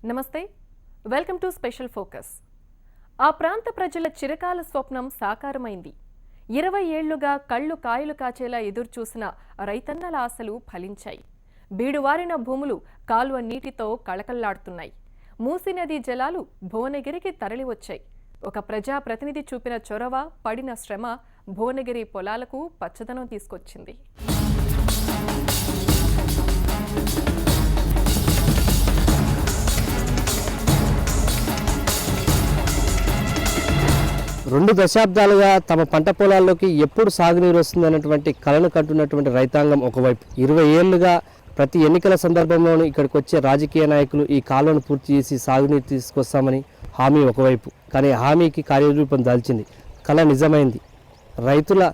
నమస్తే, welcome to special focus. ఆ ప్రాంత ప్రజల చిరకాల స్వప్నం సాకారమైంది. 20 ఏళ్లుగా కళ్ళు కాయలు కాచేలా ఎదురుచూసిన రైతన్నల ఆశలు ఫలించాయి. బీడువారిన భూములు కాలువ నీటితో కళకళ్లాడుతున్నాయి. మూసీ నది జలాలు భువనగిరికి తరలివచ్చాయి. ఒక ప్రజాప్రతినిధి చూపిన చొరవ, పడిన శ్రమ భువనగిరి పొలాలకు పచ్చదనం తీసుకొచ్చింది. రెండు దశాబ్దాలుగా తమ పంట పొలాల్లోకి ఎప్పుడు సాగునీరు వస్తుందన్నటువంటి కలను కంటున్నటువంటి రైతాంగం ఒకవైపు, 20 ఏళ్లుగా ప్రతి ఎన్నికల సందర్భంలోనూ ఇక్కడికి వచ్చే రాజకీయ నాయకులు ఈ కాలువను పూర్తి చేసి సాగునీరు తీసుకొస్తామని హామీ ఒకవైపు, కానీ హామీకి కార్యరూపం దాల్చింది. కళ నిజమైంది. రైతుల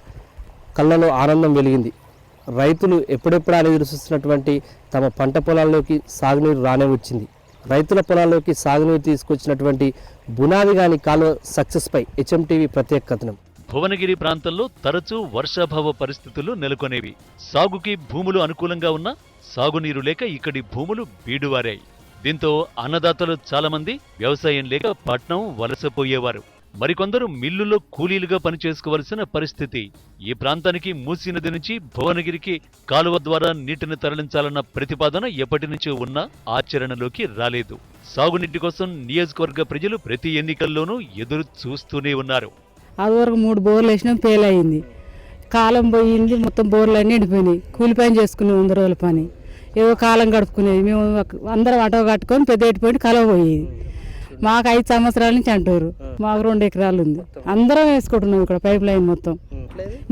కళ్ళలో ఆనందం వెలిగింది. రైతులు ఎప్పుడెప్పుడు ఎదురు చూస్తున్నటువంటి తమ పంట పొలాల్లోకి సాగునీరు రానే వచ్చింది. రైతుల పొలాల్లోకి సాగునీరు తీసుకొచ్చినటువంటి బునాదిగాని కాలువ సక్సెస్ పై హెచ్ఎంటీవీ ప్రత్యేక కథనం. భువనగిరి ప్రాంతంలో తరచూ వర్షాభావ పరిస్థితులు నెలకొనేవి. సాగుకి భూములు అనుకూలంగా ఉన్నా సాగునీరు లేక ఇక్కడి భూములు బీడువారాయి. దీంతో అన్నదాతలు చాలామంది వ్యవసాయం లేక పట్నం వలసపోయేవారు. మరికొందరు మిల్లుల్లో కూలీలుగా పనిచేసుకోవలసిన పరిస్థితి. ఈ ప్రాంతానికి మూసీ నది నుంచి భువనగిరికి కాలువ ద్వారా నీటిని తరలించాలన్న ప్రతిపాదన ఎప్పటి నుంచో ఉన్నా ఆచరణలోకి రాలేదు. సాగునీటి కోసం నియోజకవర్గ ప్రజలు ప్రతి ఎన్నికల్లోనూ ఎదురు చూస్తూనే ఉన్నారు. అది వరకు 3 బోర్లు వేసినాం, ఫెయిల్ అయింది. కాలం పోయింది, మొత్తం బోర్లు అన్నీ ఎండిపోయినాయి. కూలి పని చేసుకునే 100 రోజుల పని ఏదో కాలం గడుపుకునేది. మేము అందరం ఆటో కట్టుకొని పెద్ద ఎట్టిపోయి కాలువ పోయేది. మాకు 5 సంవత్సరాల నుంచి అంటారు. మాకు 2 ఎకరాలు ఉంది. అందరం వేసుకుంటున్నాం ఇక్కడ పైప్ లైన్ మొత్తం.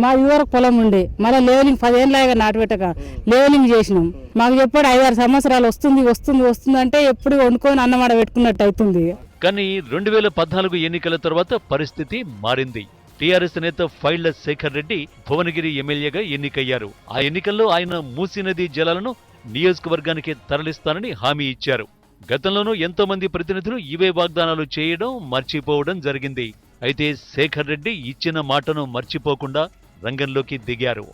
మా ఇదివరకు పొలం ఉండే, మళ్ళీ లేవలింగ్ 10 ఏళ్ళగా నాటుపెట్టక లేవలింగ్ చేసినాం. మాకు ఎప్పుడు 5-6 సంవత్సరాలు వస్తుంది అంటే ఎప్పుడు వండుకొని అన్నమాట పెట్టుకున్నట్టు అవుతుంది. కానీ 2014 ఎన్నికల తర్వాత పరిస్థితి మారింది. టీఆర్ఎస్ నేత ఫైళ్ల శేఖర్ రెడ్డి భువనగిరి ఎమ్మెల్యేగా ఎన్నికయ్యారు. ఆ ఎన్నికల్లో ఆయన మూసీ నది జలాలను నియోజకవర్గానికి తరలిస్తానని హామీ ఇచ్చారు. గతంలోనూ ఎంతో మంది ప్రతినిధులు ఇవే వాగ్దానాలు చేయడం, మర్చిపోవడం జరిగింది. అయితే శేఖర్ రెడ్డి ఇచ్చిన మాటను మర్చిపోకుండా రంగంలోకి దిగారు.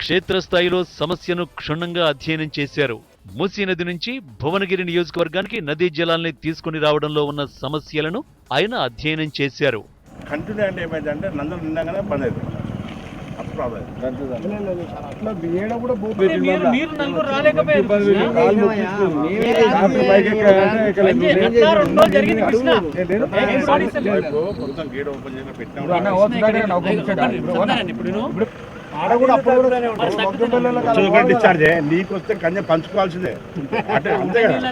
క్షేత్రస్థాయిలో సమస్యను క్షుణ్ణంగా అధ్యయనం చేశారు. మూసీ నది నుంచి భువనగిరి నియోజకవర్గానికి నదీ జలాల్ని తీసుకుని రావడంలో ఉన్న సమస్యలను ఆయన అధ్యయనం చేశారు. కంటిన్యూ అంటే ఏమైందంటే నందలు నిండగానే బంద్ అవుతుంది. డిశ్చార్జ్ నీకు వస్తే కన్య పంచుకోవాల్సిందే. అంటే అంతే కదా.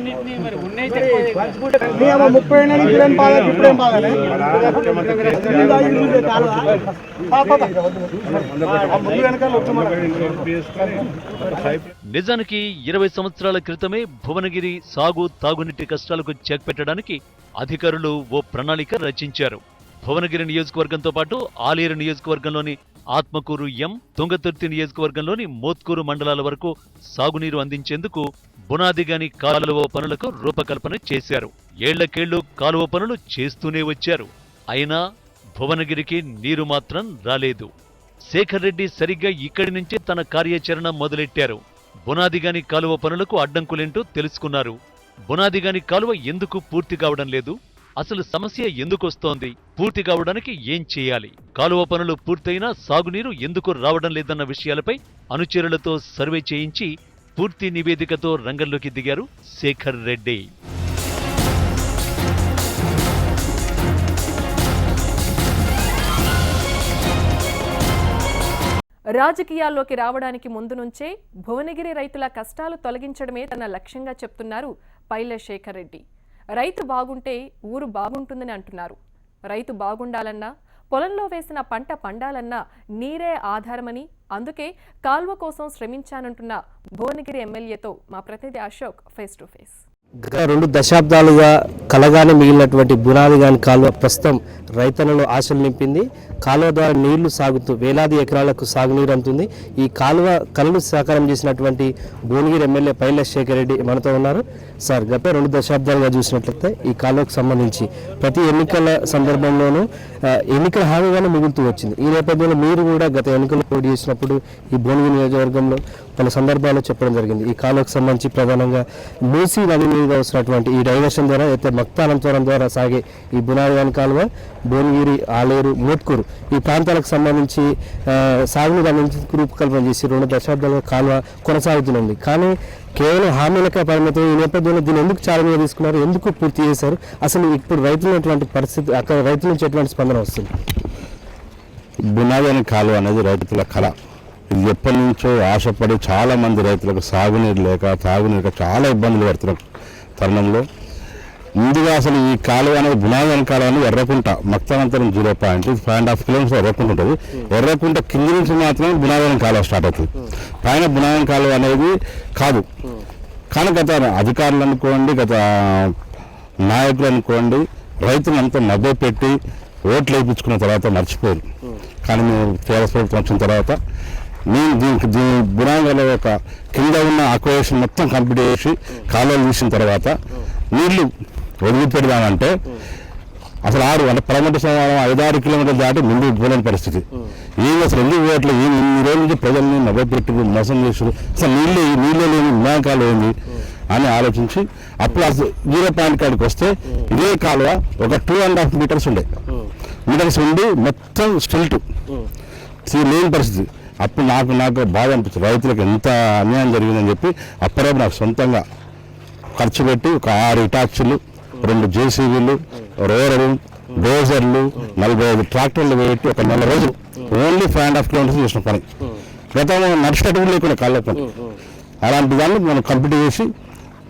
నిజానికి 20 సంవత్సరాల క్రితమే భువనగిరి సాగు తాగునీటి కష్టాలకు చెక్ పెట్టడానికి అధికారులు ఓ ప్రణాళిక రచించారు. భువనగిరి నియోజకవర్గంతో పాటు ఆలేరు నియోజకవర్గంలోని ఆత్మకూరు ఎం, తుంగతుర్తి నియోజకవర్గంలోని మోత్కూరు మండలాల వరకు సాగునీరు అందించేందుకు బునాదిగాని కాలువ పనులకు రూపకల్పన చేశారు. ఏళ్లకేళ్లు కాలువ పనులు చేస్తూనే వచ్చారు. అయినా భువనగిరికి నీరు మాత్రం రాలేదు. శేఖర్ రెడ్డి సరిగ్గా ఇక్కడి నుంచే తన కార్యాచరణ మొదలెట్టారు. బునాదిగాని కాలువ పనులకు అడ్డంకులేంటో తెలుసుకున్నారు. బునాదిగాని కాలువ ఎందుకు పూర్తి కావడం లేదు, అసలు సమస్య ఎందుకొస్తోంది, పూర్తి కావడానికి ఏం చేయాలి, కాలువ పనులు పూర్తయినా సాగునీరు ఎందుకు రావడం లేదన్న విషయాలపై అనుచరులతో సర్వే చేయించి పూర్తి నివేదికతో రంగంలోకి దిగారు శేఖర్ రెడ్డి. రాజకీయాల్లోకి రావడానికి ముందు నుంచే భువనగిరి రైతుల కష్టాలు తొలగించడమే తన లక్ష్యంగా చెప్తున్నారు పైల శేఖర్ రెడ్డి. రైతు బాగుంటే ఊరు బాగుంటుందని అంటున్నారు. రైతు బాగుండాలన్నా, పొలంలో వేసిన పంట పండాలన్నా నీరే ఆధారమని, అందుకే కాల్వ కోసం శ్రమించానంటున్న భువనగిరి ఎమ్మెల్యేతో మా ప్రతినిధి అశోక్ ఫేస్ టు ఫేస్. గత 2 దశాబ్దాలుగా కలగానే మిగిలినటువంటి బునాదిగాని కాలువ ప్రస్తుతం రైతన్నలో ఆశలు నింపింది. కాలువ ద్వారా నీళ్లు సాగుతూ వేలాది ఎకరాలకు సాగునీరు అందుతుంది. ఈ కాలువ కలను సాకారం చేసినటువంటి భువనగిరి ఎమ్మెల్యే పైల శేఖర్ రెడ్డి మనతో ఉన్నారు. సార్, గత 2 దశాబ్దాలుగా చూసినట్లయితే ఈ కాలువకు సంబంధించి ప్రతి ఎన్నికల సందర్భంలోనూ ఎన్నికల హామీగానే మిగులుతూ వచ్చింది. ఈ నేపథ్యంలో మీరు కూడా గత ఎన్నికల్లో పోటీ చేసినప్పుడు ఈ భువనగిరి నియోజకవర్గంలో పలు సందర్భాల్లో చెప్పడం జరిగింది. ఈ కాలువకు సంబంధించి ప్రధానంగా మూసీ నది మీద వస్తున్నటువంటి ఈ డైవర్షన్ ద్వారా అయితే మక్తానంతవరం ద్వారా సాగే ఈ బునాదివాన్ కాలువ, భువనగిరి, ఆలేరు, మోట్కూరు ఈ ప్రాంతాలకు సంబంధించి సాగునీరు అందించేందుకు రూపకల్పన చేసి 2 దశాబ్దాలుగా కాలువ కొనసాగుతుంది. కానీ కేవలం హామీలకే పరిమితం. ఈ నేపథ్యంలో దీన్ని ఎందుకు ఛాలెంజ్గా తీసుకున్నారు, ఎందుకు పూర్తి చేశారు, అసలు ఇప్పుడు రైతులటువంటి పరిస్థితి, అక్కడ రైతుల నుంచి ఎటువంటి స్పందన వస్తుంది? బునాదివాన్ కాలువ అనేది రైతుల కళ. ఇది ఎప్పటి నుంచో ఆశపడి చాలా మంది రైతులకు సాగునీరు లేక తాగునీరు చాలా ఇబ్బందులు పడుతున్న తరుణంలో ముందుగా అసలు ఈ కాలువ అనేది బునాదివాన్ కాలువ అనేది ఎర్రకుంట మక్తానంతరం 0.5 కిలోమీటర్స్ ఎర్రకుంట ఉంటుంది. ఎర్రకుంట కింది నుంచి మాత్రమే బునాదివాన్ కాలువ స్టార్ట్ అవుతుంది. పైన బునాదివాన్ కాలువ అనేది కాదు. కానీ గత అధికారులు అనుకోండి, గత నాయకులు అనుకోండి, రైతులంతా మభ్యపెట్టి ఓట్లు వేయించుకున్న తర్వాత మర్చిపోయారు. కానీ మేము టీఆర్ఎస్ ప్రభుత్వం వచ్చిన తర్వాత నేను దీని బునాదివాన్ ఒక కింద ఉన్న అక్వేషన్ మొత్తం కంప్లీట్ చేసి కాలువలు తీసిన తర్వాత నీళ్లు వదిలిపెడదామంటే అసలు 6 అంటే 13 సంవత్సరం 5-6 కిలోమీటర్లు దాటి ముందు పోలేని పరిస్థితి. ఏం అసలు ఎందుకు పోవట్లు ఇన్ని రోజుల నుంచి ప్రజల్ని మొదలుపెట్టి మోసం చేసారు, అసలు నీళ్ళే లేని బునాదివాన్ ఏంది అని ఆలోచించి అప్పుడు అసలు 0 కాడికి వస్తే ఇదే కాలువ ఒక 2.5 మీటర్స్ ఉండి మొత్తం స్టిల్ట్ లేని పరిస్థితి. అప్పుడు నాకు బాధ అనిపించింది, రైతులకు ఎంత అన్యాయం జరిగిందని చెప్పి అప్పుడే నాకు సొంతంగా ఖర్చు పెట్టి ఒక 6 ఇటాచీలు, 2 జేసీబీలు, రోలరు, డోజర్లు, 45 ట్రాక్టర్లు పెట్టి ఒక 4 రోజులు ఓన్లీ 5.5 కిలోమీటర్స్ చేసిన పని. గతంలో నడిచేటప్పుడు లేకుండా కాళ్ళ పని. అలాంటి దాన్ని మనం కంప్లీట్ చేసి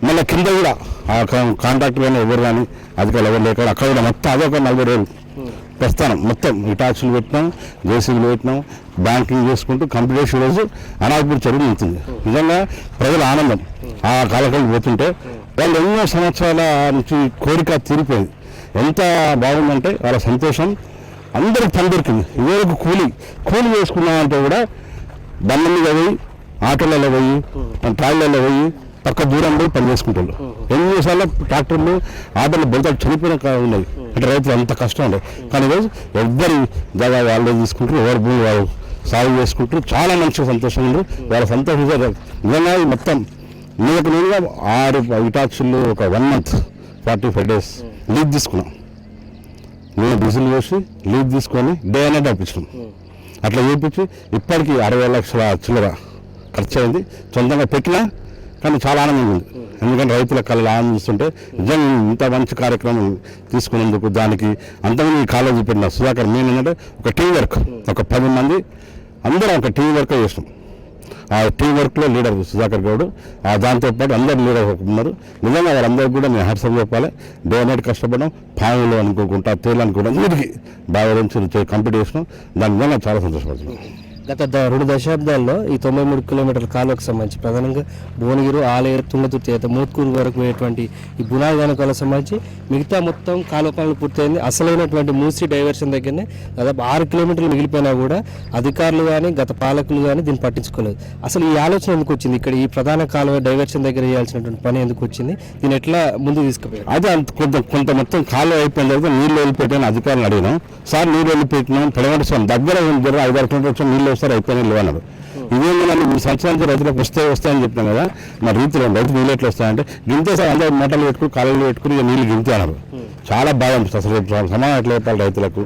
మళ్ళీ కింద కూడా ఆ కాంట్రాక్టర్ కానీ ఎవరు కానీ అధికారులు ఎవరు లేక అక్కడ కూడా మొత్తం అదొక 40 రోజులు ప్రస్థానం మొత్తం ఇటాచీలు పెట్టినాం, జేసీబీలు పెట్టినాం, బ్యాంకింగ్ చేసుకుంటూ కంప్లీట్ చేసే రోజు అనాథపూర్ చెరువు ఉంటుంది. నిజంగా ప్రజల ఆనందం ఆ కాలకాలం పోతుంటే వాళ్ళు ఎన్నో సంవత్సరాల నుంచి కోరిక తీరిపోయింది. ఎంత బాగుందంటే వాళ్ళ సంతోషం. అందరికి పని దొరికింది. ఇదివరకు కూలి చేసుకున్నామంటే కూడా బండ్ల మీద పోయి, ఆటోలలో పోయి, ట్రాలీలలో పోయి, పక్క దూరం పోయి పని చేసుకుంటారు. ఎన్నిసార్లు ట్రాక్టర్లు, ఆటోలు బొంతలు చనిపోయిన ఉన్నాయి. అంటే రైతులు అంత కష్టం ఉండే. కానీ ఈరోజు ఎవ్వరి జాగా వాళ్ళే తీసుకుంటారు, ఎవరి భూమి వాళ్ళు సాగు చేసుకుంటారు. చాలా మంచిగా సంతోషంగా ఉంది. వాళ్ళ సంతోషం నిజంగా మొత్తం నేనుగా 6 ఇటాచీలు ఒక 1 month 45 days లీవ్ తీసుకున్నాం. నేను డీజిల్ వేసి లీవ్ తీసుకొని డే అనేది పంపించినాం. అట్లా చేయించి ఇప్పటికీ 60 లక్షల చిల్లర ఖర్చు అయింది. సొంతంగా పెట్టినా కానీ చాలా ఆనందంగా ఉంది. ఎందుకంటే రైతుల కళలు ఆనందిస్తుంటే నిజంగా ఇంత మంచి కార్యక్రమం తీసుకునేందుకు దానికి అంతమంది ఈ కాలేజీ పెట్టిన సుధాకర్ మెయిన్ ఏంటంటే ఒక టీం వర్క్. ఒక 10 మంది అందరం ఒక టీం వర్క్ చేసినాం. ఆ టీం వర్క్లో లీడర్ సుధాకర్ గౌడ్, దాంతోపాటు అందరు లీడర్ ఉన్నారు. నిజంగా వాళ్ళందరికీ కూడా నేను హ్యాట్సప్ చెప్పాలి. డే నైట్ కష్టపడడం, పాములు అనుకోకుండా తేలనుకోవడం అన్నిటికీ బాగా నుంచి కంప్లీట్ చేసినాం. దాని నిజంగా చాలా సంతోషపడుతున్నాం. గత 2 దశాబ్దాల్లో ఈ 93 కిలోమీటర్ల కాలువకు సంబంధించి ప్రధానంగా భువనగిరి, ఆలేరు, తుంగతుర్తి అయితే మోత్కూరు వరకు పోయేటువంటి ఈ బునాదివాన్ కాలువకు సంబంధించి మిగతా మొత్తం కాలువ పనులు పూర్తయింది. అసలైనటువంటి మూసీ డైవర్షన్ దగ్గరనే దాదాపు 6 కిలోమీటర్లు మిగిలిపోయినా కూడా అధికారులు కానీ గత పాలకులు కానీ దీన్ని పట్టించుకోలేదు. అసలు ఈ ఆలోచన ఎందుకు వచ్చింది? ఇక్కడ ఈ ప్రధాన కాలువ డైవర్షన్ దగ్గర చేయాల్సినటువంటి పని ఎందుకు వచ్చింది? దీన్ని ఎట్లా ముందుకు తీసుకుపోయారు? అదే కొంత మొత్తం కాలువ అయిపోయిన తర్వాత నీళ్ళు వెళ్ళిపెట్టాను అధికారులు అడిగినాం. సార్ నీళ్ళు వెళ్ళిపెట్టినాం పెడగొట్టాం దగ్గర 5-6 కిలోమీటర్లు నీళ్ళు వస్తారు అయిపోయినా లేవు అన్నారు. ఇదేమో నన్ను సంవత్సరానికి రైతులకు వస్తాయని చెప్పినాం కదా, మరి రైతులు నీళ్ళు ఎట్లా వస్తాయంటే గింతే సార్ అందరూ మొట్టలు పెట్టుకుని కాలువలు పెట్టుకుని నీళ్ళు గింతే అన్నారు. చాలా బాగా అనిపిస్తుంది. అసలు సమాధానం ఎట్లా చెప్పాలి రైతులకు,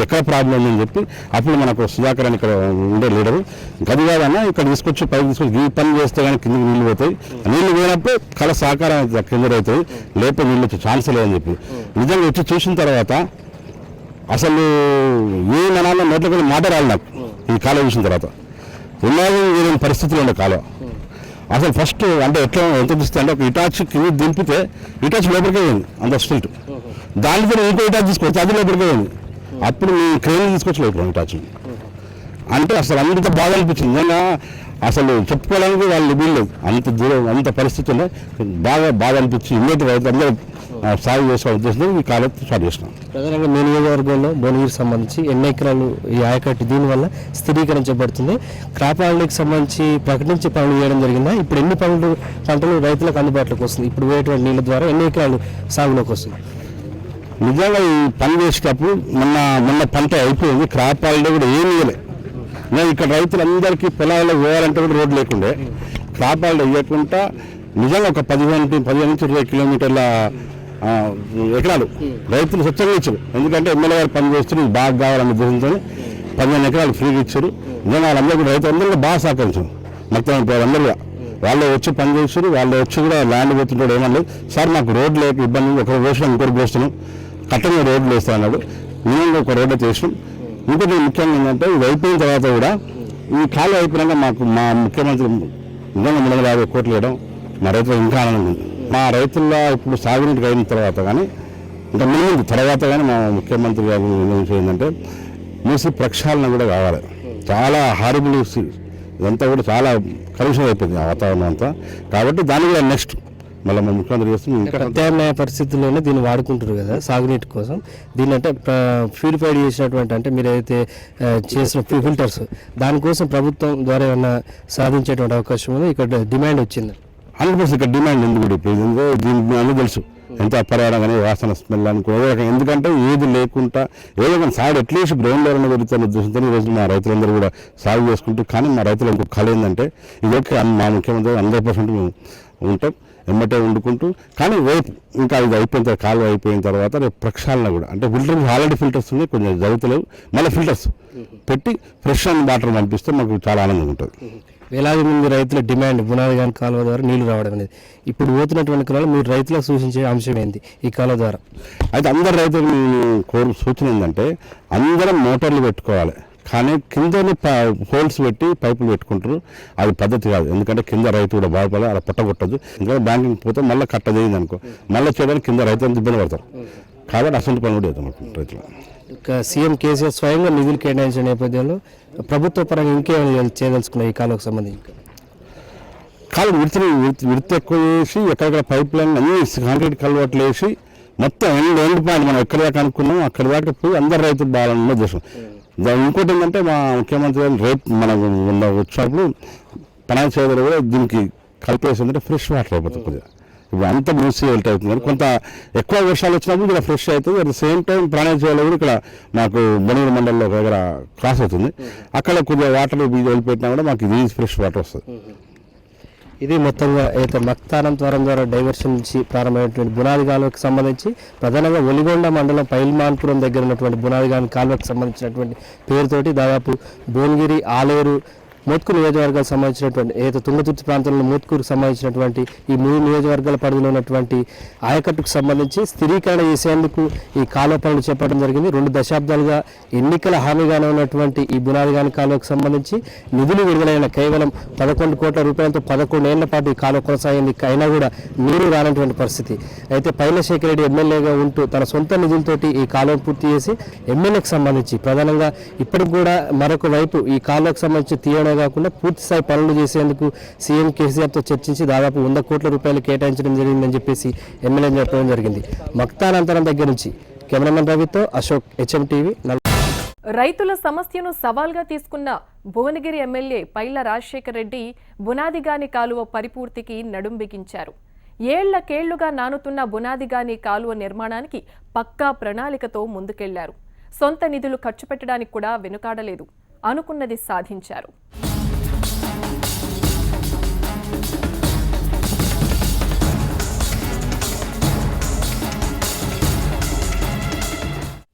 ఎక్కడ ప్రాబ్లం ఉందని చెప్పి అప్పుడు మనకు సుధాకర్ అని ఇక్కడ ఉండే లీడరు గది కాదన్నా ఇక్కడ తీసుకొచ్చి పైకి తీసుకొచ్చి ఈ పని చేస్తే కానీ కిందకి నీళ్ళు పోతాయి, నీళ్ళు పోయినప్పుడు కళ సహకారం కింద అవుతాయి, లేకపోతే నీళ్ళు వచ్చే ఛాన్స్ లేదని చెప్పి నిజంగా వచ్చి చూసిన తర్వాత అసలు ఏ మనాల్లో నోట్లో కూడా మాట రాలి నాకు ఈ కాలువ చూసిన తర్వాత. ఎన్నో పరిస్థితులు ఉండే కాలువ అసలు ఫస్ట్ అంటే ఎట్లా ఎంత తీస్తే అంటే ఒక ఇటాచి కింద దింపితే ఇటాచి లోపలికే పోయింది అంత స్ట్రీట్. దానితో ఇంకో ఇటాచి తీసుకొచ్చి అది లోపలికే పోయింది. అప్పుడు మేము క్రెయిన్ తీసుకొచ్చి లోపల ఇటాచి అంటే అసలు అంత బాధ అనిపించింది. నేను అసలు చెప్పుకోవడానికి వాళ్ళు వీళ్ళు అంత దూరం అంత పరిస్థితుల్లో బాగా అనిపించి ఇమ్మీడియట్ రైతులందరూ సాగు చేసే ఉద్దేశంతో ఈ కాలం స్టార్ట్ చేసినాం. ప్రధానంగా మీ నియోజకవర్గంలో భువనగిరికి సంబంధించి ఎన్ని ఎకరాలు ఈ ఆయకట్టు దీనివల్ల స్థిరీకరించబడుతుంది? క్రాప్ హాలిడేకి సంబంధించి ప్రకటించి పనులు చేయడం జరిగిందా? ఇప్పుడు ఎన్ని పంటలు రైతులకు అందుబాటులోకి వస్తుంది? ఇప్పుడు పోయేటువంటి నీళ్ళ ద్వారా ఎన్ని ఎకరాలు సాగులోకి వస్తుంది? నిజంగా ఈ పని చేసేటప్పుడు మొన్న పంట అయిపోయింది. క్రాప్ హాలిడే కూడా ఏమి ఇవ్వలేదు. నేను ఇక్కడ రైతులందరికీ పొలాల్లో పోవాలంటే కూడా రోడ్డు లేకుండే క్రాప్ హాలిడే ఇవ్వకుండా నిజంగా ఒక 15 నుంచి 20 కిలోమీటర్ల ఎకరాలు రైతులు స్వచ్ఛంగా ఇచ్చారు. ఎందుకంటే ఎమ్మెల్యే గారు పని చేస్తారు బాగా కావాలనే ఉద్దేశంతో 15 ఎకరాలు ఫ్రీగా ఇచ్చారు. నిజంగా వాళ్ళందరూ కూడా రైతులందరూ కూడా బాగా సహకరించారు. మొత్తం అందరూ వాళ్ళు వచ్చి పని చేస్తారు. వాళ్ళు వచ్చి కూడా ల్యాండ్ పోతుంటాడు ఏమన్నా సార్ మాకు రోడ్లు లేక ఇబ్బంది ఒకరు పోసినాం ఇంకొకరు పోస్తున్నాం కట్టంగా రోడ్లు వేస్తా అన్నాడు. మేము ఒక రోడ్డు చేసినాం. ఇంకోటి ముఖ్యంగా ఏంటంటే ఇది అయిపోయిన తర్వాత కూడా ఈ కాలం అయిపోయినాక మాకు మా ముఖ్యమంత్రి నిజంగా 350 కోట్లు వేయడం మా రైతులు ఇంకా ఆనందం ఉంది. మా రైతుల్లో ఇప్పుడు సాగునీటికి అయిన తర్వాత కానీ ఇంకా ముందు తర్వాత కానీ మా ముఖ్యమంత్రి గారు నిర్ణయించేది ఏంటంటే మూసి ప్రక్షాళన కూడా కావాలి. చాలా హారిబుల్ ఇదంతా కూడా చాలా కలుషితం అయిపోయింది ఆ వాతావరణం అంతా. కాబట్టి దాన్ని కూడా నెక్స్ట్ మళ్ళీ మా ముఖ్యమంత్రి చేస్తుంది. ఇంకా ప్రత్యామ్నాయ పరిస్థితుల్లోనే దీన్ని వాడుకుంటారు కదా సాగునీటి కోసం. దీన్ని అంటే ప్యూరిఫైడ్ చేసినటువంటి అంటే మీరు అయితే చేసిన ఫిల్టర్స్ దానికోసం ప్రభుత్వం ద్వారా ఏమన్నా సాధించేటువంటి అవకాశం ఉంది. ఇక్కడ డిమాండ్ వచ్చింది 100% ఇక్కడ డిమాండ్ ఉంది కూడా ఇప్పుడు దీనికి అన్నీ తెలుసు ఎంత పర్యావరణం కానీ వాసన స్మెల్ అనుకో ఎందుకంటే ఏది లేకుండా ఏదో కానీ సాగు అట్లీస్ట్ గ్రౌండ్ లెవెల్ పెరుగుతున్న ఉద్దేశంతో ఈరోజు మా రైతులందరూ కూడా సాగు చేసుకుంటూ కానీ మా రైతులు ఇంకొక కళ ఏంటంటే ఇది ఓకే మా ముఖ్యమంత్రి 100% మేము ఉంటాం ఎమ్మటే వండుకుంటూ కానీ రేపు ఇంకా ఇది అయిపోయిన తర్వాత కాలువ అయిపోయిన తర్వాత రేపు ప్రక్షాళన కూడా అంటే ఫిల్టర్స్ ఆల్రెడీ ఫిల్టర్స్ ఉన్నాయి కొంచెం జరుగుతలేవు మళ్ళీ ఫిల్టర్స్ పెట్టి ఫ్రెష్ అండ్ వాటర్ పంపిస్తే మాకు చాలా ఆనందంగా ఉంటుంది. వేలాది మంది రైతుల డిమాండ్ బునాది గాని కాలువ ద్వారా నీళ్లు రావడం అనేది ఇప్పుడు పోతున్నటువంటి కాలంలో మీరు రైతులకు సూచించే అంశం ఏంది ఈ కాలువ ద్వారా? అయితే అందరు రైతులకు సూచన ఏంటంటే అందరం మోటార్లు పెట్టుకోవాలి కానీ కిందనే హోల్స్ పెట్టి పైపులు పెట్టుకుంటారు. అది పద్ధతి కాదు. ఎందుకంటే కింద రైతు కూడా బాగుపడాలి అలా పుట్టగొట్టదు. ఎందుకంటే బ్యాంకింగ్ పోతే మళ్ళీ కట్ట చేయింది అనుకో మళ్ళీ చేయడానికి కింద రైతు ఇబ్బంది పడతారు. కాబట్టి అసలు పని కూడా చేద్దాం రైతులు. ఇంకా సీఎం కేసీఆర్ స్వయంగా నిధులు కేటాయించిన నేపథ్యంలో ప్రభుత్వ పరంగా ఇంకేమైనా చేయదలుచుకున్నాయి ఈ కాలువకు సంబంధించి? కాలు విడత ఎక్కువ చేసి ఎక్కడెక్కడ పైప్ లైన్ అన్ని కాంక్రీట్ కలవట్లు వేసి మొత్తం ఎండ్ పాయింట్ మనం ఎక్కడ దాకా అనుకున్నాం అక్కడి దాకా పోయి అందరు రైతులు బాగాలన్న ఉద్దేశం. ఇంకోటి ఏంటంటే మా ముఖ్యమంత్రి రేపు మనకు వచ్చినప్పుడు పనాయి చేతులు కూడా దీనికి కలిపేసిందంటే ఫ్రెష్ వాటర్ అయిపోతుంది. కొద్దిగా ఇప్పుడు అంత మూసి వెల్ట్ అవుతుంది కానీ కొంత ఎక్కువ వర్షాలు వచ్చినప్పుడు ఇక్కడ ఫ్రెష్ అవుతుంది. అట్ ద సేమ్ టైం ప్రాణాయ చేయాలి కూడా ఇక్కడ మాకు బనూరు మండలంలో దగ్గర క్రాస్ అవుతుంది. అక్కడ కొద్దిగా వాటర్ వదిలిపెట్టినా కూడా మాకు ఇది ఫ్రెష్ వాటర్ వస్తుంది. ఇది మొత్తంగా అయితే మక్తానం ద్వారా డైవర్షన్ నుంచి ప్రారంభమైనటువంటి బునాది కాలువకు సంబంధించి ప్రధానంగా ఒలిగొండ మండలం పైల్మాన్పురం దగ్గర ఉన్నటువంటి బునాది కాలువకు సంబంధించినటువంటి పేరుతోటి దాదాపు భువనగిరి ఆలేరు మోత్కూరు నియోజకవర్గాలకు సంబంధించినటువంటి ఏదైతే తుంగతుర్తి ప్రాంతంలో మోత్కూరుకు సంబంధించినటువంటి ఈ 3 నియోజకవర్గాల పరిధిలో ఉన్నటువంటి ఆయకట్టుకు సంబంధించి స్థిరీకరణ చేసేందుకు ఈ కాలువ పనులు చేపట్టడం జరిగింది. 2 దశాబ్దాలుగా ఎన్నికల హామీగానే ఉన్నటువంటి ఈ బునాది కాలువకు సంబంధించి నిధులు విడుదలైన కేవలం 11 కోట్ల రూపాయలతో 11 ఏళ్ల పాటు ఈ కాలువ కొనసాగింది. అయినా కూడా నీరు రానటువంటి పరిస్థితి. అయితే పైలశేఖర్ రెడ్డి ఎమ్మెల్యేగా ఉంటూ తన సొంత నిధులతోటి ఈ కాలువ పూర్తి చేసి ఎమ్మెల్యేకి సంబంధించి ప్రధానంగా ఇప్పటికి కూడా మరొక వైపు ఈ కాలువకు సంబంధించి తీయడం కాకుండా పూర్తి స్థాయి పనులు చేసేందుకు సీఎం కేసీఆర్తో చర్చించి దాదాపు 100 కోట్ల రూపాయలు కేటాయించడం జరిగిందని చెప్పేసి ఎమ్మెల్యే చెప్పడం జరిగింది. మక్తానంతరం దగ్గర నుంచి కెమెరామెన్ రవితో అశోక్, HM టీవీ. రైతుల సమస్యను సవాల్గా తీసుకున్న భువనగిరి ఎమ్మెల్యే పైల రాజశేఖర్ రెడ్డి బునాదిగాని కాలువ పరిపూర్తికి నడుం బిగించారు. ఏళ్లకేళ్లుగా నానుతున్న బునాదిగాని కాలువ నిర్మాణానికి పక్కా ప్రణాళికతో ముందుకెళ్లారు. సొంత నిధులు ఖర్చు పెట్టడానికి కూడా వెనుకాడలేదు. అనుకున్నది సాధించారు.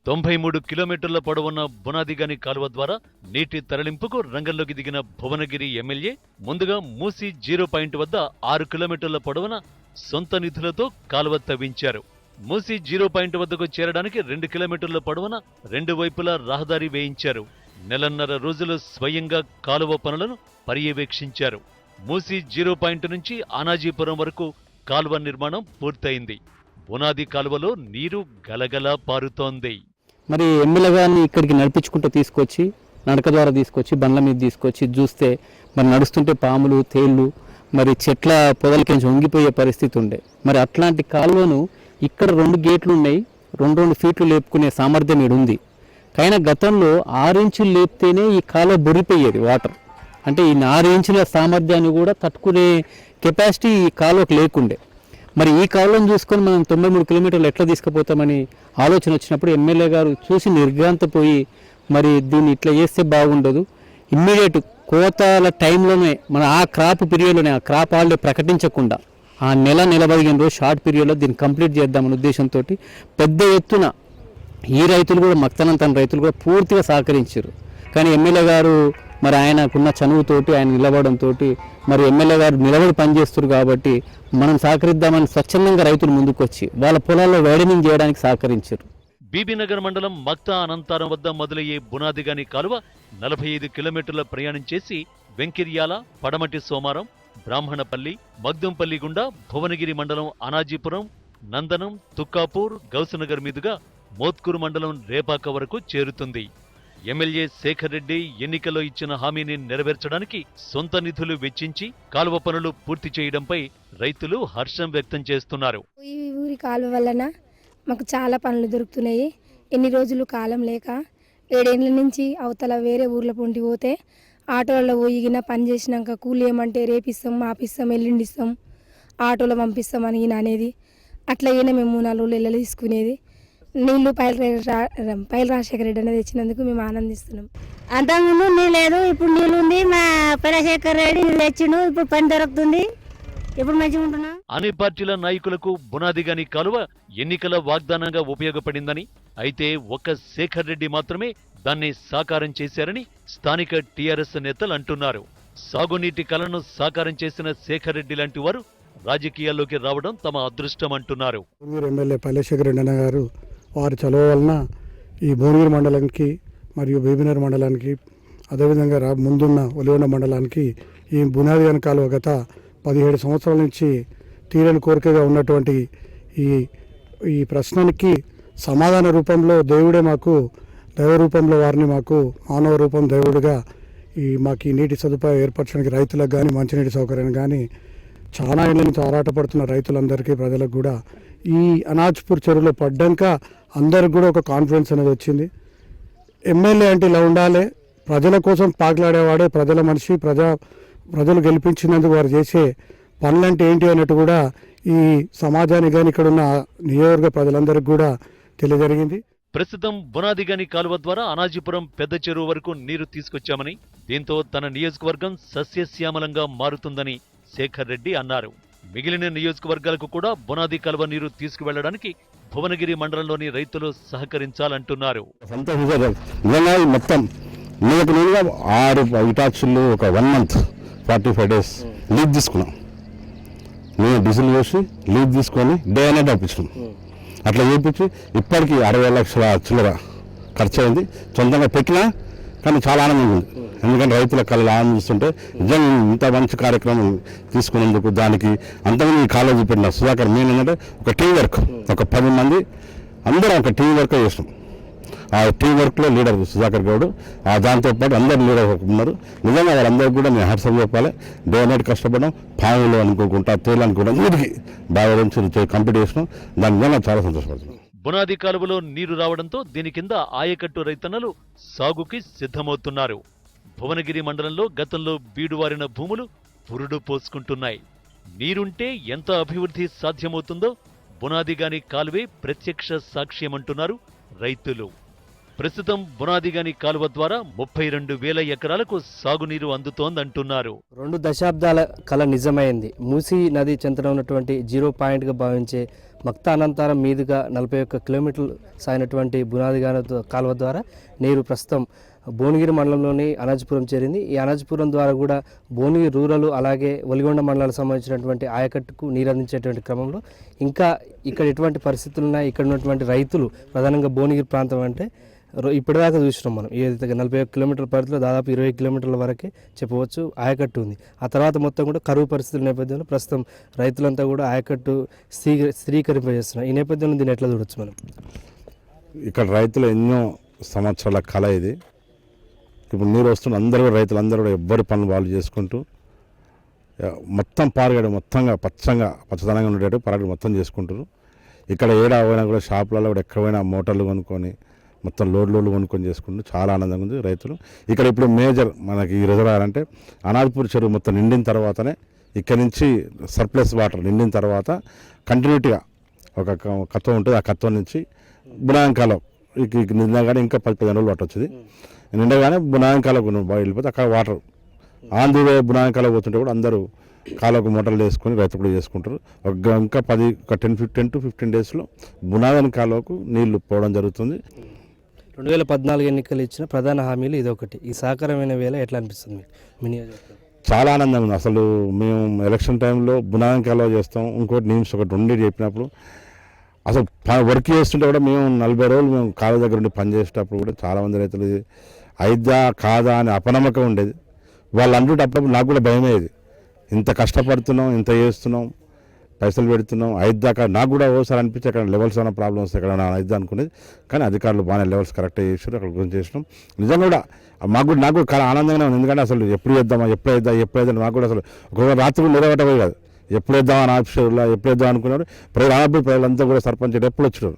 93 కిలోమీటర్ల పొడవున్న బునాదిగాని కాలువ ద్వారా నీటి తరలింపుకు రంగంలోకి దిగిన భువనగిరి ఎమ్మెల్యే ముందుగా మూసి 0 పాయింట్ వద్ద 6 కిలోమీటర్ల పొడవున సొంత నిధులతో కాలువ తవ్వించారు. మూసి 0 పాయింట్ వద్దకు చేరడానికి 2 కిలోమీటర్ల పొడవున 2 వైపులా రహదారి వేయించారు. నెలన్నర రోజులు స్వయంగా కాలువ పనులను పర్యవేక్షించారు. మూసి 0 పాయింట్ నుంచి ఆనాజీపురం వరకు కాలువ నిర్మాణం పూర్తయింది. బునాది కాలువలో నీరు గలగలా పారుతోంది. మరి ఎమ్మెల్యే గారిని ఇక్కడికి నడిపించుకుంటూ తీసుకొచ్చి నడక ద్వారా తీసుకొచ్చి బండ్ల మీద తీసుకొచ్చి చూస్తే మరి నడుస్తుంటే పాములు, తేళ్లు, మరి చెట్ల పొదలకించి వంగిపోయే పరిస్థితి ఉండే. మరి అట్లాంటి కాలువను ఇక్కడ 2 గేట్లు ఉన్నాయి, 2 ఫీట్లు లేపుకునే సామర్థ్యం ఇక్కడ ఉంది. కానీ గతంలో 6 ఇంచులు లేపితేనే ఈ కాలువ బొర్రిపోయేది వాటర్. అంటే ఈ 6 ఇంచుల సామర్థ్యాన్ని కూడా తట్టుకునే కెపాసిటీ ఈ కాలువకు లేకుండే. మరి ఈ కాలువను చూసుకొని మనం 93 కిలోమీటర్లు ఎట్లా తీసుకుపోతామని ఆలోచన వచ్చినప్పుడు ఎమ్మెల్యే గారు చూసి నిర్ఘాంతపోయి మరి దీన్ని ఇట్లా చేస్తే బాగుండదు, ఇమ్మీడియట్ కోతల టైంలోనే మన ఆ క్రాప్ పీరియడ్లోనే ఆ క్రాప్ హాలిడే ప్రకటించకుండా ఆ నెల 15 రోజు షార్ట్ పీరియడ్లో దీన్ని కంప్లీట్ చేద్దామనే ఉద్దేశంతో పెద్ద ఎత్తున ఈ రైతులు కూడా మక్తనంతన రైతులు కూడా పూర్తిగా సహకరించారు. కానీ ఎమ్మెల్యే గారు మరి ఆయనకున్న చనువుతోటి ఆయన నిలబడంతో మరి ఎమ్మెల్యే గారు నిలబడి పనిచేస్తారు కాబట్టి మనం సహకరిద్దామని స్వచ్ఛందంగా రైతులు ముందుకు వచ్చి వాళ్ళ పొలాల్లో వైడనింగ్ చేయడానికి సహకరించారు. బీబీనగర్ మండలం మక్తా అనంతారం వద్ద మొదలయ్యే బునాదిగాని కాలువ 45 కిలోమీటర్ల ప్రయాణం చేసి వెంకిర్యాల, పడమటి సోమారం, బ్రాహ్మణపల్లి, మగ్దుంపల్లి గుండా భువనగిరి మండలం అనాజీపురం, నందనం, తుక్కాపూర్, గౌసనగర్ మీదుగా మోత్కూరు మండలం రేపాక వరకు చేరుతుంది. ఎమ్మెల్యే శేఖర్ రెడ్డి ఎన్నికల్లో ఇచ్చిన హామీని నెరవేర్చడానికి సొంత నిధులు వెచ్చించి కాలువ పనులు పూర్తి చేయడంపై రైతులు హర్షం వ్యక్తం చేస్తున్నారు. ఈ ఊరి కాలువ వలన మాకు చాలా పనులు దొరుకుతున్నాయి. ఎన్ని రోజులు కాలం లేక 7 ఏళ్ళ నుంచి అవతల వేరే ఊర్ల పొంటి పోతే ఆటోలలో పోయిగిన పని చేసినాక కూలి ఏమంటే రేపిస్తాం, మాపిస్తాం, ఎల్లుండిస్తాం, ఆటోలో పంపిస్తాం అని ఈయన అనేది. అట్లా ఈయన మేము 4 రోజులు వెళ్ళి తీసుకునేది. నీళ్లు పైల రాజశేఖర రెడ్డి అనేది తెచ్చినందుకు మేము ఆనందిస్తున్నాం. అంతకుముందు నీళ్ళు లేదు, ఇప్పుడు నీళ్ళు ఉంది. మా పైలశేఖర రెడ్డి నీళ్ళు తెచ్చిండు, ఇప్పుడు పని దొరుకుతుంది, ఇప్పుడు మంచిగా ఉంటున్నాం. అన్ని పార్టీల నాయకులకు బునాదిగాని కాలువ ఎన్నికల వాగ్దానంగా ఉపయోగపడిందని, అయితే ఒక్క శేఖర్ రెడ్డి మాత్రమే దాన్ని సాకారం చేశారని స్థానిక టీఆర్ఎస్ నేతలు అంటున్నారు. సాగునీటి కలను సాకారం చేసిన శేఖర్ రెడ్డి లాంటి వారు రాజకీయాల్లోకి రావడం తమ అదృష్టం అంటున్నారు. ఎమ్మెల్యే పైలశేఖర రెడ్డి గారు వారి చలువ వలన ఈ భువనగిరి మండలానికి మరియు బీబీనగర్ మండలానికి అదేవిధంగా ముందున్న ఒలిగొండ మండలానికి ఈ బునాదిగాని కాలువ గత 17 సంవత్సరాల నుంచి తీరని కోరికగా ఉన్నటువంటి ఈ ప్రశ్నకి సమాధాన రూపంలో దేవుడే మాకు దైవ రూపంలో వారిని మాకు మానవ రూపం దేవుడిగా మాకు ఈ నీటి సదుపాయం ఏర్పరచడానికి రైతులకు కానీ మంచినీటి సౌకర్యం కానీ చాలా ఏళ్ళ నుంచి ఆరాటపడుతున్న రైతులందరికీ ప్రజలకు కూడా ఈ అనాజ్పూర్ చెరువులో పడ్డాక అందరికి కూడా ఒక కాన్ఫిడెన్స్ అనేది వచ్చింది. ఎమ్మెల్యే అంటే ఇలా ఉండాలి, ప్రజల కోసం పాకులాడేవాడే ప్రజల మనిషి, ప్రజలు గెలిపించినందుకు వారు చేసే పనులంటే ఏంటి అన్నట్టు కూడా ఈ సమాజానికి కానీ ఇక్కడ ఉన్న నియోజకవర్గ ప్రజలందరికీ కూడా తెలియజరిగింది. ప్రస్తుతం బునాదిగాని కాలువ ద్వారా అనాజీపురం పెద్ద చెరువు వరకు నీరు తీసుకొచ్చామని, దీంతో తన నియోజకవర్గం సస్యశ్యామలంగా మారుతుందని శేఖర్ రెడ్డి అన్నారు. మిగిలిన నియోజకవర్గాలకు కూడా బునాది కాలువ నీరు తీసుకువెళ్లడానికి భువనగిరి మండలంలోని రైతులు సహకరించాలంటున్నారు. మొత్తం నేనుగా 6 ఇటాచులు ఒక 1 month 45 days లీజ్ తీసుకున్నాం. నేను డీజిల్ వేసి లీజ్ తీసుకొని డే అనేది పంపించినాం. అట్లా చేయించి ఇప్పటికీ 60 లక్షల చిల్లర ఖర్చు అయింది. సొంతంగా పెట్టినా కానీ చాలా ఆనందంగా ఉంది. ఎందుకంటే రైతుల కళలు ఆనందిస్తుంటే నిజంగా ఇంత మంచి కార్యక్రమం తీసుకున్నందుకు దానికి అంతమంది ఈ కాలేజీ పెట్టిన సుధాకర్ మెయిన్ ఏంటంటే ఒక టీం వర్క్, ఒక 10 మంది అందరం ఒక టీం వర్క్ చేసినాం. ఆ టీం వర్క్లో లీడర్ సుధాకర్ గౌడ్, దాంతోపాటు అందరు లీడర్ ఉన్నారు. నిజంగా వాళ్ళందరికీ కూడా నేను హర్షం చెప్పాలి. డే నైట్ కష్టపడడం, పాములు అనుకోకుండా తేలు అనుకోవడం వీటికి బాగా నుంచి కంప్లీట్ చేసినాం. దాని నిజంగా చాలా సంతోషపడుతున్నాం. బునాది కాలువలో నీరు రావడంతో దీని కింద ఆయకట్టు రైతన్నలు సాగుకి సిద్ధమవుతున్నారు. భువనగిరి మండలంలో గతంలో బీడువారిన భూములు పురుడు పోసుకుంటున్నాయి. నీరుంటే ఎంత అభివృద్ధి సాధ్యమవుతుందో బునాదిగాని కాలువే ప్రత్యక్ష సాక్ష్యమంటున్నారు రైతులు. ప్రస్తుతం బునాదిగాని కాలువ ద్వారా 32,000 ఎకరాలకు సాగునీరు అందుతోందంటున్నారు. 2 దశాబ్దాల కల నిజమైంది. మూసీ నది చెంతన ఉన్నటువంటి 0 పాయింట్గా భావించే మక్తా అనంతారం మీదుగా 41 కిలోమీటర్లు సాగినటువంటి బునాదిగాని కాలువ ద్వారా నీరు ప్రస్తుతం భువనగిరి మండలంలోని అనాజపురం చేరింది. ఈ అనాజపురం ద్వారా కూడా భువనగిరి రూరల్ అలాగే ఒలిగొండ మండలాలకు సంబంధించినటువంటి ఆయకట్టుకు నీరు అందించేటువంటి క్రమంలో ఇంకా ఇక్కడ ఎటువంటి పరిస్థితులు ఉన్నాయి, ఇక్కడ ఉన్నటువంటి రైతులు ప్రధానంగా భువనగిరి ప్రాంతం అంటే ఇప్పటిదాకా చూసినాం మనం. ఏదైతే 41 కిలోమీటర్ల పరిధిలో దాదాపు 20 కిలోమీటర్ల వరకే చెప్పవచ్చు ఆయకట్టు ఉంది. ఆ తర్వాత మొత్తం కూడా కరువు పరిస్థితుల నేపథ్యంలో ప్రస్తుతం రైతులంతా కూడా ఆయకట్టు స్థిరీకరింపజేస్తున్నారు. ఈ నేపథ్యంలో దీన్ని ఎట్లా చూడొచ్చు మనం? ఇక్కడ రైతులు ఎన్నో సంవత్సరాల కళ ఇది. ఇప్పుడు నీరు వస్తున్న అందరూ కూడా రైతులందరూ కూడా ఎవ్వరి పనులు వాళ్ళు చేసుకుంటూ మొత్తం పారగడ మొత్తంగా పచ్చదనంగా ఉండేటట్టు పారగడ మొత్తం చేసుకుంటారు. ఇక్కడ పోయినా కూడా షాపులలో కూడా ఎక్కడ పోయినా మోటార్లు కొనుక్కొని మొత్తం లోడ్లు కొనుక్కొని చేసుకుంటూ చాలా ఆనందంగా ఉంది రైతులు. ఇక్కడ ఇప్పుడు మేజర్ మనకి ఈ రిజర్వాయర్ అంటే అనాజ్పూర్ చెరువు మొత్తం నిండిన తర్వాతనే ఇక్కడి నుంచి సర్ప్లస్ వాటర్ నిండిన తర్వాత కంటిన్యూటీగా ఒక కత్వం ఉంటుంది. ఆ కత్వం నుంచి బునాంకాలో నిజంగానే ఇంకా 10-15 రోజులు పట్టొచ్చుది. నిండగానే బునాయం కాలకు వెళ్ళిపోతే అక్కడ వాటర్ ఆన్ ది వే బునాయం కాలకు పోతుంటే కూడా అందరూ కాలకు మూటలు వేసుకొని రైతు కూడా చేసుకుంటారు. ఇంకా 10 to 15 డేస్లో బునాయం కాలువకు నీళ్లు పోవడం జరుగుతుంది. 2014 ఎన్నికలు ఇచ్చిన ప్రధాన హామీలు ఇదొకటి. ఈ సహకారమైన వేళ ఎట్లా అనిపిస్తుంది మీకు మీ నియోజకవర్గం? చాలా ఆనందంగా ఉంది. అసలు మేము ఎలక్షన్ టైంలో బునాయం కాలువ చేస్తాం, ఇంకోటి నీమ్స్ ఒకటి ఉండి చెప్పినప్పుడు అసలు వర్క్ చేస్తుంటే కూడా మేము 40 రోజులు మేము కాలువ దగ్గర ఉండి పనిచేసేటప్పుడు కూడా చాలామంది రైతులు అయిద్దా కాదా అని అపనమ్మకం ఉండేది. వాళ్ళు అంటుంటే అప్పుడప్పుడు నాకు కూడా భయమయ్యేది, ఇంత కష్టపడుతున్నాం, ఇంత చేస్తున్నాం, పైసలు పెడుతున్నాం, అయిద్దాకా నాకు కూడా ఓసారి అనిపించి అక్కడ లెవెల్స్ ఏమైనా ప్రాబ్లమ్స్ ఎక్కడ అయిద్దా అనుకునేది. కానీ అధికారులు బాగానే లెవెల్స్ కరెక్ట్గా చేసారు, అక్కడ గురించి చేసినాం. నిజంగా కూడా నాకు కూడా చాలా ఆనందంగానే ఉంది. ఎందుకంటే అసలు ఎప్పుడు వేద్దాం నాకు కూడా అసలు ఒక రాత్రి కూడా నిలబెట్టబోయి కాదు, ఎప్పుడు వేద్దాం అని ఆఫీసర్లో ఎప్పుడు వేద్దాం అనుకున్నారు. ప్రజలంతా కూడా సర్పంచ్ ఎప్పుడు వచ్చారు,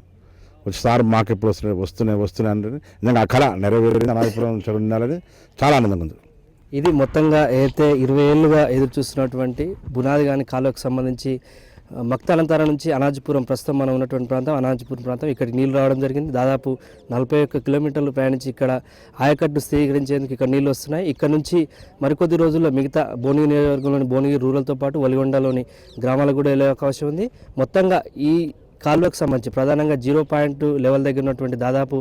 వచ్చి సార్ మాకు ఎప్పుడు వస్తున్నాయి అంటే నిజంగా ఆ కళ నెరవేరింది. అనాథపురం ఉండాలని చాలా ఆనందంగా ఉంది. ఇది మొత్తంగా అయితే 20 ఏళ్ళుగా ఎదురు చూస్తున్నటువంటి బునాది గాని కాలువకు సంబంధించి మక్తాలంతార నుంచి అనాజపురం, ప్రస్తుతం మనం ఉన్నటువంటి ప్రాంతం అనాజపురం ప్రాంతం, ఇక్కడికి నీళ్లు రావడం జరిగింది. దాదాపు 41 కిలోమీటర్లు ప్రయాణించి ఇక్కడ ఆయకట్టు స్థిరీకరించేందుకు ఇక్కడ నీళ్లు వస్తున్నాయి. ఇక్కడ నుంచి మరికొద్ది రోజుల్లో మిగతా భువనగిరి నియోజకవర్గంలోని భువనగిరి రూరల్తో పాటు వలిగొండలోని గ్రామాలకు కూడా వెళ్ళే అవకాశం ఉంది. మొత్తంగా ఈ కాలువకు సంబంధించి ప్రధానంగా 0 పాయింట్ లెవెల్ దగ్గర ఉన్నటువంటి దాదాపు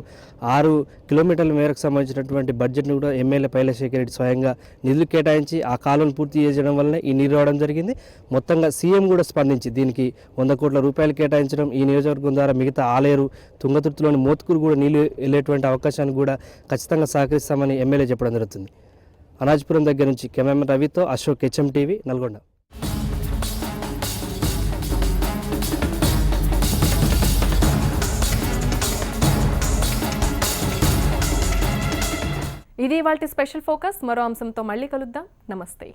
6 కిలోమీటర్ల మేరకు సంబంధించినటువంటి బడ్జెట్ను కూడా ఎమ్మెల్యే పైలశేఖర్ రెడ్డి స్వయంగా నిధులు కేటాయించి ఆ కాలువను పూర్తి చేయడం వల్లనే ఈ నీరు రావడం జరిగింది. మొత్తంగా సీఎం కూడా స్పందించి దీనికి 100 కోట్ల రూపాయలు కేటాయించడం, ఈ నియోజకవర్గం ద్వారా మిగతా ఆలేరు, తుంగతుర్తిలోని మోత్కూరు కూడా నీళ్లు వెళ్ళేటువంటి అవకాశాన్ని కూడా ఖచ్చితంగా సహకరిస్తామని ఎమ్మెల్యే చెప్పడం జరుగుతుంది. అనాజ్పురం దగ్గర నుంచి కెమెరామెన్ రవితో అశోక్, హెచ్ఎం టీవీ, నల్గొండ. ఇది ఇవాల్టి స్పెషల్ ఫోకస్. మరో అంశంతో మళ్ళీ కలుద్దాం. నమస్తే.